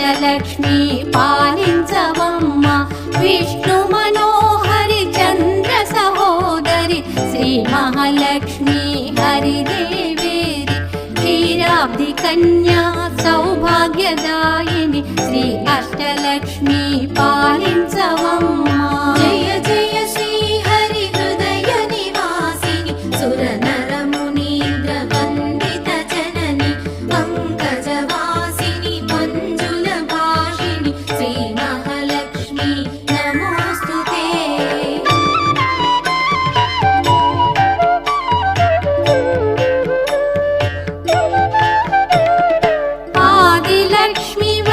అష్టలక్ష్మి పాలించవమ్మ విష్ణు మనోహరి చంద్ర సహోదరి శ్రీ మహాలక్ష్మి హరిదేవేరి క్షీరాబ్ది కన్యా సౌభాగ్యదాయిని